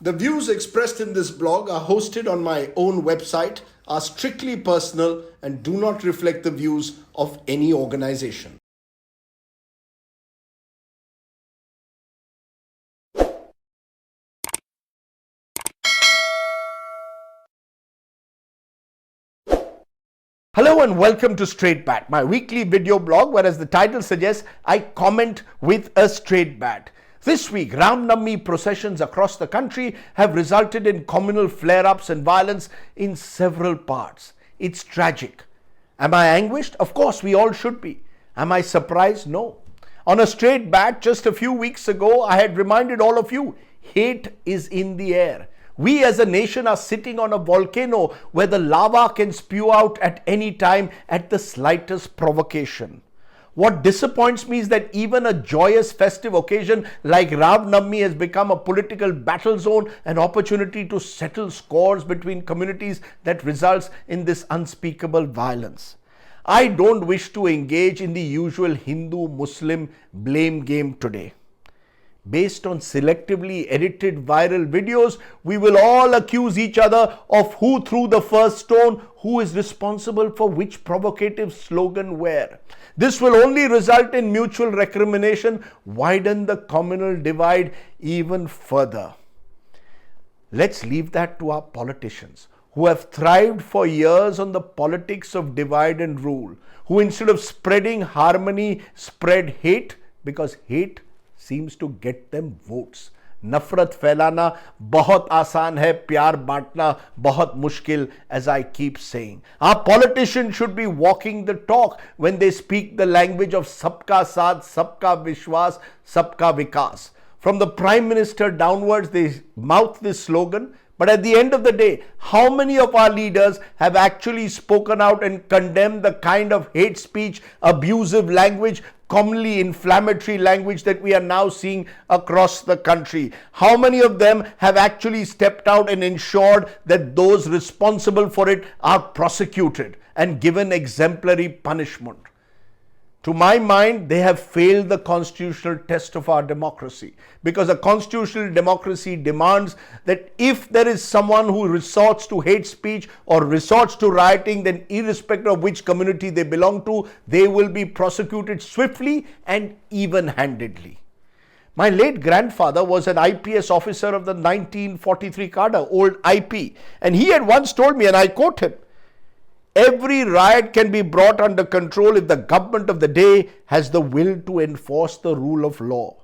The views expressed in this blog are hosted on my own website, are strictly personal, and do not reflect the views of any organization. Hello and welcome to Straight Bat, my weekly video blog where, as the title suggests, I comment with a straight bat. This week, Ram Navmi processions across the country have resulted in communal flare-ups and violence in several parts. It's tragic. Am I anguished? Of course, we all should be. Am I surprised? No. On a straight bat just a few weeks ago, I had reminded all of you, hate is in the air. We as a nation are sitting on a volcano where the lava can spew out at any time at the slightest provocation. What disappoints me is that even a joyous festive occasion like Ram Navmi has become a political battle zone, an opportunity to settle scores between communities that results in this unspeakable violence. I don't wish to engage in the usual Hindu-Muslim blame game today. Based on selectively edited viral videos, we will all accuse each other of who threw the first stone, who is responsible for which provocative slogan where. This will only result in mutual recrimination, widen the communal divide even further. Let's leave that to our politicians, who have thrived for years on the politics of divide and rule, who instead of spreading harmony, spread hate, because hate seems to get them votes. नफरत फैलाना बहुत आसान है, प्यार बांटना बहुत मुश्किल, as I keep saying. Our politicians should be walking the talk when they speak the language of सबका साथ, सबका विश्वास, सबका विकास. From the Prime Minister downwards, they mouth this slogan. But at the end of the day, how many of our leaders have actually spoken out and condemned the kind of hate speech, abusive language, commonly inflammatory language that we are now seeing across the country? How many of them have actually stepped out and ensured that those responsible for it are prosecuted and given exemplary punishment? To my mind, they have failed the constitutional test of our democracy, because a constitutional democracy demands that if there is someone who resorts to hate speech or resorts to rioting, then irrespective of which community they belong to, they will be prosecuted swiftly and even-handedly. My late grandfather was an IPS officer of the 1943 cadre, old IP, and he had once told me, and I quote him, "Every riot can be brought under control if the government of the day has the will to enforce the rule of law."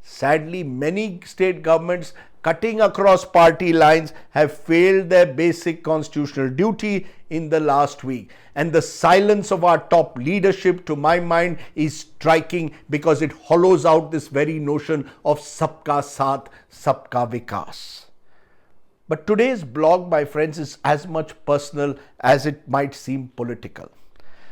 Sadly, many state governments cutting across party lines have failed their basic constitutional duty in the last week. And the silence of our top leadership, to my mind, is striking, because it hollows out this very notion of sabka saath, sabka vikas. But today's blog, my friends, is as much personal as it might seem political.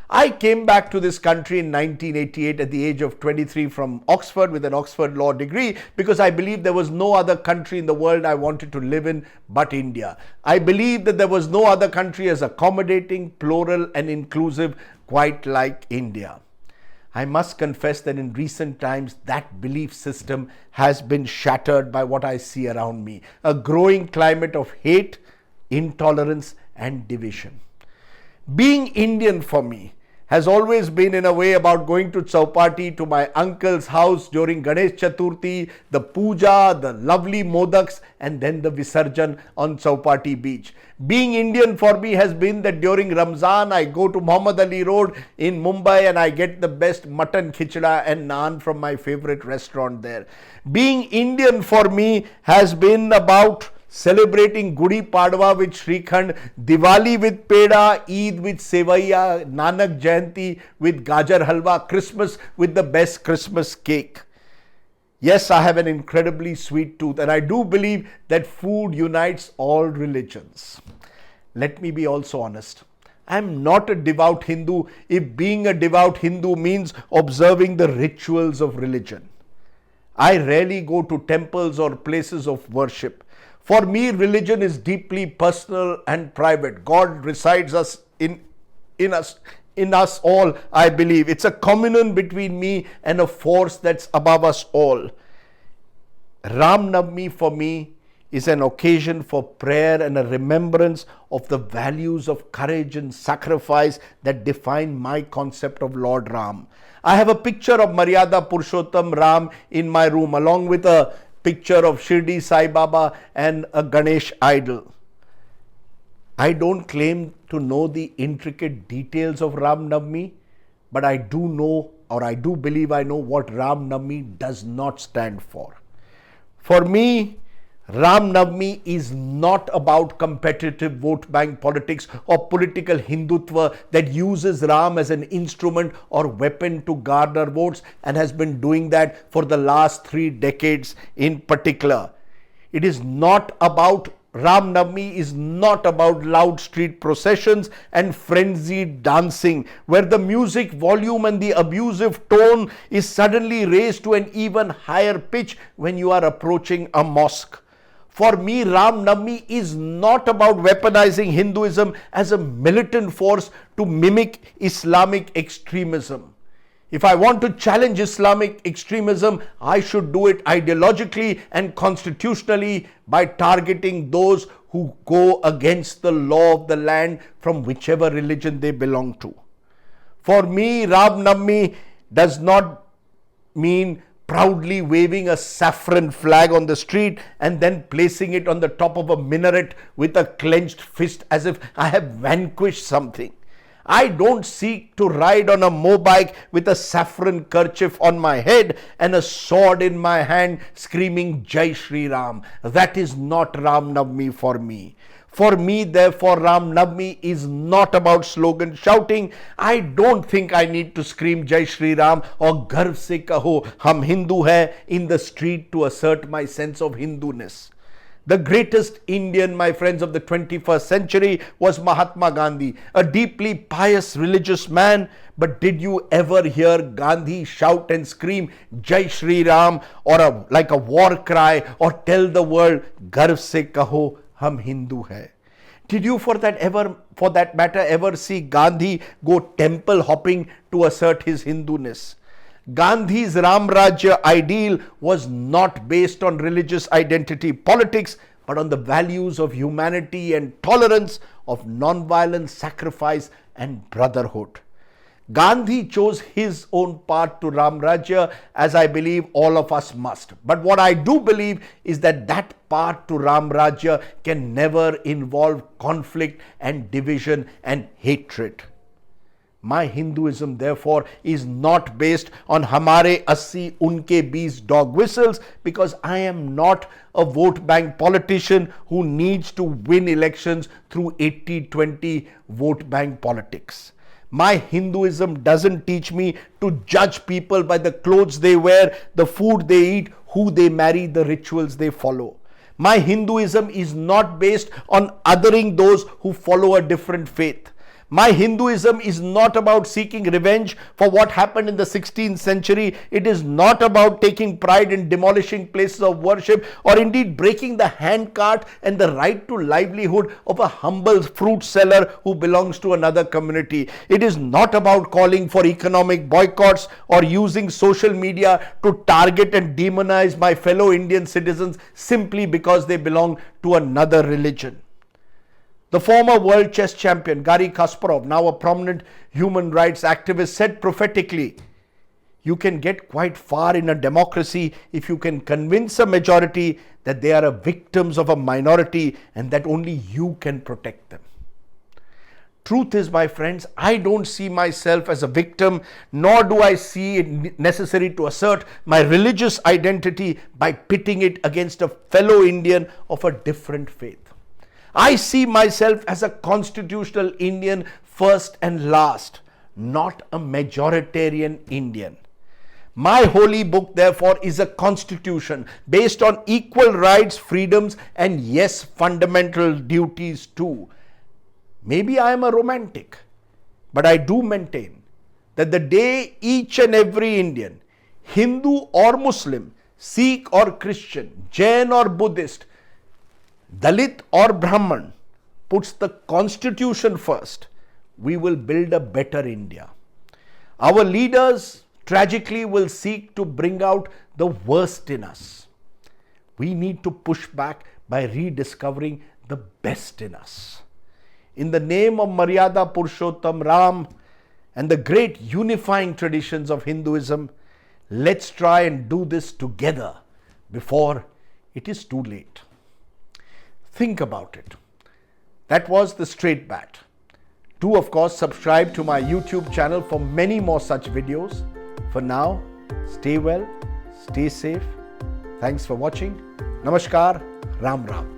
I came back to this country in 1988 at the age of 23 from Oxford with an Oxford law degree, because I believed there was no other country in the world I wanted to live in but India. I believed that there was no other country as accommodating, plural and inclusive quite like India. I must confess that in recent times, that belief system has been shattered by what I see around me. A growing climate of hate, intolerance and division. Being Indian for me has always been in a way about going to Chowpatty, to my uncle's house during Ganesh Chaturthi, the puja, the lovely modaks, and then the Visarjan on Chowpatty beach. Being Indian for me has been that during Ramzan, I go to Muhammad Ali Road in Mumbai and I get the best mutton khichda and naan from my favorite restaurant there. Being Indian for me has been about celebrating Gudi Padwa with Shrikhand, Diwali with Peda, Eid with Sevaiya, Nanak Jayanti with Gajar Halwa, Christmas with the best Christmas cake. Yes, I have an incredibly sweet tooth, and I do believe that food unites all religions. Let me be also honest. I am not a devout Hindu if being a devout Hindu means observing the rituals of religion. I rarely go to temples or places of worship. For me, religion is deeply personal and private. God resides in us all, I believe. It's a communion between me and a force that's above us all. Ram Navmi for me is an occasion for prayer and a remembrance of the values of courage and sacrifice that define my concept of Lord Ram. I have a picture of Maryada Purushottam Ram in my room, along with a picture of Shirdi Sai Baba and a Ganesh idol. I don't claim to know the intricate details of Ram Navmi, but I do know, or I do believe I know what Ram Navmi does not stand for. For me, Ram Navmi is not about competitive vote bank politics or political Hindutva that uses Ram as an instrument or weapon to garner votes and has been doing that for the last 3 decades in particular. It is not about Ram Navmi is not about loud street processions and frenzied dancing where the music volume and the abusive tone is suddenly raised to an even higher pitch when you are approaching a mosque. For me, Ram Navmi is not about weaponizing Hinduism as a militant force to mimic Islamic extremism. If I want to challenge Islamic extremism, I should do it ideologically and constitutionally by targeting those who go against the law of the land from whichever religion they belong to. For me, Ram Navmi does not mean proudly waving a saffron flag on the street and then placing it on the top of a minaret with a clenched fist as if I have vanquished something. I don't seek to ride on a motorbike with a saffron kerchief on my head and a sword in my hand screaming Jai Shri Ram. That is not Ram Navmi for me. For me, therefore, Ram Navmi is not about slogan shouting. I don't think I need to scream Jai Shri Ram or Garv se kaho hum Hindu hai in the street to assert my sense of Hinduness. The greatest Indian, my friends, of the 21st century was Mahatma Gandhi, a deeply pious religious man. But did you ever hear Gandhi shout and scream Jai Shri Ram or like a war cry or tell the world Garv se kaho hum Hindu hai? Did you for that matter ever see Gandhi go temple hopping to assert his Hinduness? Gandhi's Ram Rajya ideal was not based on religious identity politics, but on the values of humanity and tolerance, of non-violent sacrifice and brotherhood. Gandhi chose his own path to Ram Rajya, as I believe all of us must. But what I do believe is that that path to Ram Rajya can never involve conflict and division and hatred. My Hinduism, therefore, is not based on Hamare 80 Unke 20 dog whistles, because I am not a vote bank politician who needs to win elections through 80-20 vote bank politics. My Hinduism doesn't teach me to judge people by the clothes they wear, the food they eat, who they marry, the rituals they follow. My Hinduism is not based on othering those who follow a different faith. My Hinduism is not about seeking revenge for what happened in the 16th century. It is not about taking pride in demolishing places of worship or indeed breaking the handcart and the right to livelihood of a humble fruit seller who belongs to another community. It is not about calling for economic boycotts or using social media to target and demonize my fellow Indian citizens simply because they belong to another religion. The former world chess champion Garry Kasparov, now a prominent human rights activist, said prophetically, "You can get quite far in a democracy if you can convince a majority that they are victims of a minority and that only you can protect them." Truth is, my friends, I don't see myself as a victim, nor do I see it necessary to assert my religious identity by pitting it against a fellow Indian of a different faith. I see myself as a constitutional Indian first and last, not a majoritarian Indian. My holy book, therefore, is a constitution based on equal rights, freedoms, and yes, fundamental duties too. Maybe I am a romantic, but I do maintain that the day each and every Indian, Hindu or Muslim, Sikh or Christian, Jain or Buddhist, Dalit or Brahman, puts the constitution first, we will build a better India. Our leaders tragically will seek to bring out the worst in us. We need to push back by rediscovering the best in us. In the name of Maryada Purushottam Ram and the great unifying traditions of Hinduism, let's try and do this together before it is too late. Think about it. That was the Straight Bat. Do, of course, subscribe to my YouTube channel for many more such videos. For now, stay well, stay safe. Thanks for watching. Namaskar. Ram Ram.